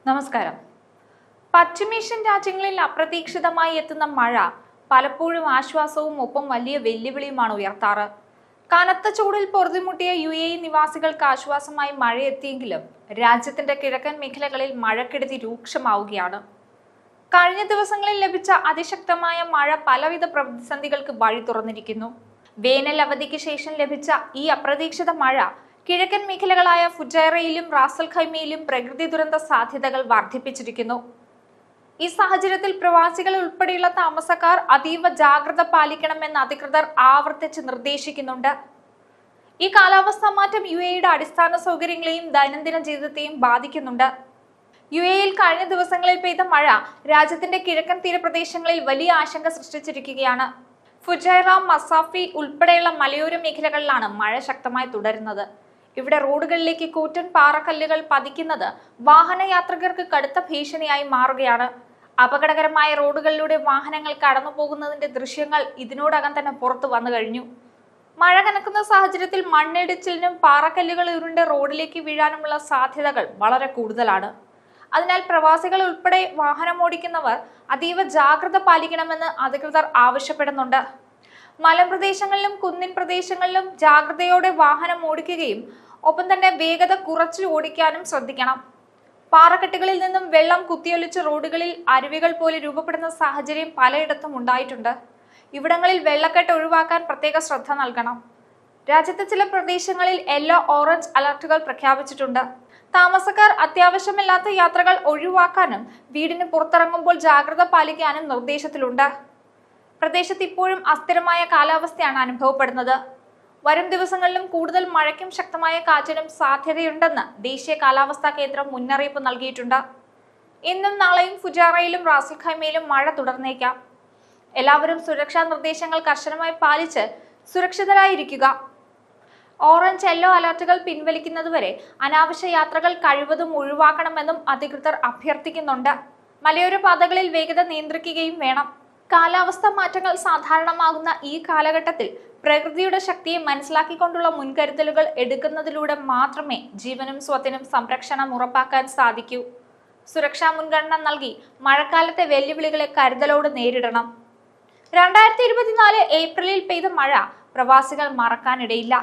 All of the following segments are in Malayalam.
നമസ്കാരം. പശ്ചിമേഷ്യൻ രാജ്യങ്ങളിൽ അപ്രതീക്ഷിതമായി എത്തുന്ന മഴ പലപ്പോഴും ആശ്വാസവും ഒപ്പം വലിയ വെല്ലുവിളിയുമാണ് ഉയർത്താറ്. കനത്ത ചൂടിൽ പൊറുതിമുട്ടിയ UAE നിവാസികൾക്ക് ആശ്വാസമായി മഴ എത്തിയെങ്കിലും രാജ്യത്തിന്റെ കിഴക്കൻ മേഖലകളിൽ മഴക്കെടുതി രൂക്ഷമാവുകയാണ്. കഴിഞ്ഞ ദിവസങ്ങളിൽ ലഭിച്ച അതിശക്തമായ മഴ പലവിധ പ്രതിസന്ധികൾക്ക് വഴി തുറന്നിരിക്കുന്നു. വേനൽ അവധിക്ക് ശേഷം ലഭിച്ച ഈ അപ്രതീക്ഷിത മഴ കിഴക്കൻ മേഖലകളായ ഫുജൈറയിലും റാസൽ ഖൈമയിലും പ്രകൃതി ദുരന്ത സാധ്യതകൾ വർദ്ധിപ്പിച്ചിരിക്കുന്നു. ഈ സാഹചര്യത്തിൽ പ്രവാസികൾ ഉൾപ്പെടെയുള്ള താമസക്കാർ അതീവ ജാഗ്രത പാലിക്കണമെന്ന് അധികൃതർ ആവർത്തിച്ച് നിർദ്ദേശിക്കുന്നുണ്ട്. ഈ കാലാവസ്ഥാ മാറ്റം UAEയുടെ അടിസ്ഥാന സൗകര്യങ്ങളെയും ദൈനംദിന ജീവിതത്തെയും ബാധിക്കുന്നുണ്ട്. UAEയിൽ കഴിഞ്ഞ ദിവസങ്ങളിൽ പെയ്ത മഴ രാജ്യത്തിന്റെ കിഴക്കൻ തീരപ്രദേശങ്ങളിൽ വലിയ ആശങ്ക സൃഷ്ടിച്ചിരിക്കുകയാണ്. ഫുജൈറ, മസാഫി ഉൾപ്പെടെയുള്ള മലയോര മേഖലകളിലാണ് മഴ ശക്തമായി തുടരുന്നത്. ഇവിടെ റോഡുകളിലേക്ക് കൂറ്റൻ പാറക്കല്ലുകൾ പതിക്കുന്നത് വാഹനയാത്രികർക്ക് കടുത്ത ഭീഷണിയായി മാറുകയാണ്. അപകടകരമായ റോഡുകളിലൂടെ വാഹനങ്ങൾ കടന്നു പോകുന്നതിന്റെ ദൃശ്യങ്ങൾ ഇതിനോടകം തന്നെ പുറത്തു വന്നു കഴിഞ്ഞു. മഴ കനക്കുന്ന സാഹചര്യത്തിൽ മണ്ണിടിച്ചിലിനും പാറക്കല്ലുകൾ ഉരുണ്ട് റോഡിലേക്ക് വീഴാനുമുള്ള സാധ്യതകൾ വളരെ കൂടുതലാണ്. അതിനാൽ പ്രവാസികൾ ഉൾപ്പെടെ വാഹനമോടിക്കുന്നവർ അതീവ ജാഗ്രത പാലിക്കണമെന്ന് അധികൃതർ ആവശ്യപ്പെടുന്നുണ്ട്. മലമ്പ്രദേശങ്ങളിലും കുന്നിൻ പ്രദേശങ്ങളിലും ജാഗ്രതയോടെ വാഹനം ഓടിക്കുകയും ഒപ്പം തന്നെ വേഗത കുറച്ച് ഓടിക്കാനും ശ്രദ്ധിക്കണം. പാറക്കെട്ടുകളിൽ നിന്നും വെള്ളം കുത്തിയൊലിച്ച് റോഡുകളിൽ അരുവികൾ പോലെ രൂപപ്പെടുന്ന സാഹചര്യം പലയിടത്തും ഉണ്ടായിട്ടുണ്ട്. ഇവിടങ്ങളിൽ വെള്ളക്കെട്ട് ഒഴിവാക്കാൻ പ്രത്യേക ശ്രദ്ധ നൽകണം. രാജ്യത്തെ ചില പ്രദേശങ്ങളിൽ യെല്ലോ, ഓറഞ്ച് അലർട്ടുകൾ പ്രഖ്യാപിച്ചിട്ടുണ്ട്. താമസക്കാർ അത്യാവശ്യമില്ലാത്ത യാത്രകൾ ഒഴിവാക്കാനും വീടിന് പുറത്തിറങ്ങുമ്പോൾ ജാഗ്രത പാലിക്കാനും നിർദ്ദേശത്തിലുണ്ട്. പ്രദേശത്ത് ഇപ്പോഴും അസ്ഥിരമായ കാലാവസ്ഥയാണ് അനുഭവപ്പെടുന്നത്. വരും ദിവസങ്ങളിലും കൂടുതൽ മഴയ്ക്കും ശക്തമായ കാറ്റിനും സാധ്യതയുണ്ടെന്ന് ദേശീയ കാലാവസ്ഥാ കേന്ദ്രം മുന്നറിയിപ്പ് നൽകിയിട്ടുണ്ട്. ഇന്നും നാളെയും ഫുജൈറയിലും റാസൽ ഖൈമയിലും മഴ തുടർന്നേക്കാം. എല്ലാവരും സുരക്ഷാ നിർദ്ദേശങ്ങൾ കർശനമായി പാലിച്ച് സുരക്ഷിതരായിരിക്കുക. ഓറഞ്ച്, യെല്ലോ അലർട്ടുകൾ പിൻവലിക്കുന്നതുവരെ അനാവശ്യ യാത്രകൾ കഴിവതും ഒഴിവാക്കണമെന്നും അധികൃതർ അഭ്യർത്ഥിക്കുന്നുണ്ട്. മലയോര പാതകളിൽ വേഗത നിയന്ത്രിക്കുകയും വേണം. കാലാവസ്ഥാ മാറ്റങ്ങൾ സാധാരണമാകുന്ന ഈ കാലഘട്ടത്തിൽ പ്രകൃതിയുടെ ശക്തിയെ മനസ്സിലാക്കിക്കൊണ്ടുള്ള മുൻകരുതലുകൾ എടുക്കുന്നതിലൂടെ മാത്രമേ ജീവനും സ്വത്തിനും സംരക്ഷണം ഉറപ്പാക്കാൻ സാധിക്കൂ. സുരക്ഷാ മുൻഗണന നൽകി മഴക്കാലത്തെ വെല്ലുവിളികളെ കരുതലോടെ നേരിടണം. 2024 ഏപ്രിലിൽ പെയ്ത മഴ പ്രവാസികൾ മറക്കാനിടയില്ല.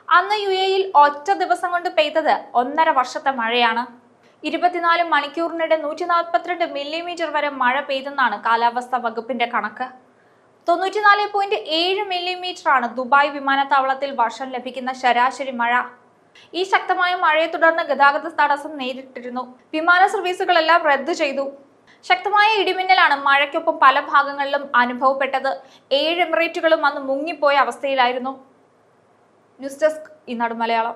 അന്ന് UAEയിൽ ഒറ്റ ദിവസം കൊണ്ട് പെയ്തത് 1.5 വർഷത്തെ മഴയാണ്. 24 മണിക്കൂറിനിടെ 142 മില്ലിമീറ്റർ വരെ മഴ പെയ്തെന്നാണ് കാലാവസ്ഥാ വകുപ്പിന്റെ കണക്ക്. 94.7 മില്ലിമീറ്റർ ആണ് ദുബായ് വിമാനത്താവളത്തിൽ വർഷം ലഭിക്കുന്ന ശരാശരി മഴ. ഈ ശക്തമായ മഴയെ തുടർന്ന് ഗതാഗത തടസ്സം നേരിട്ടിരുന്നു. വിമാന സർവീസുകളെല്ലാം റദ്ദു ചെയ്തു. ശക്തമായ ഇടിമിന്നലാണ് മഴയ്ക്കൊപ്പം പല ഭാഗങ്ങളിലും അനുഭവപ്പെട്ടത്. 7 എമിറേറ്റുകളും അന്ന് മുങ്ങിപ്പോയ അവസ്ഥയിലായിരുന്നു. ന്യൂസ് ഡെസ്ക് ഈനാട് മലയാളം.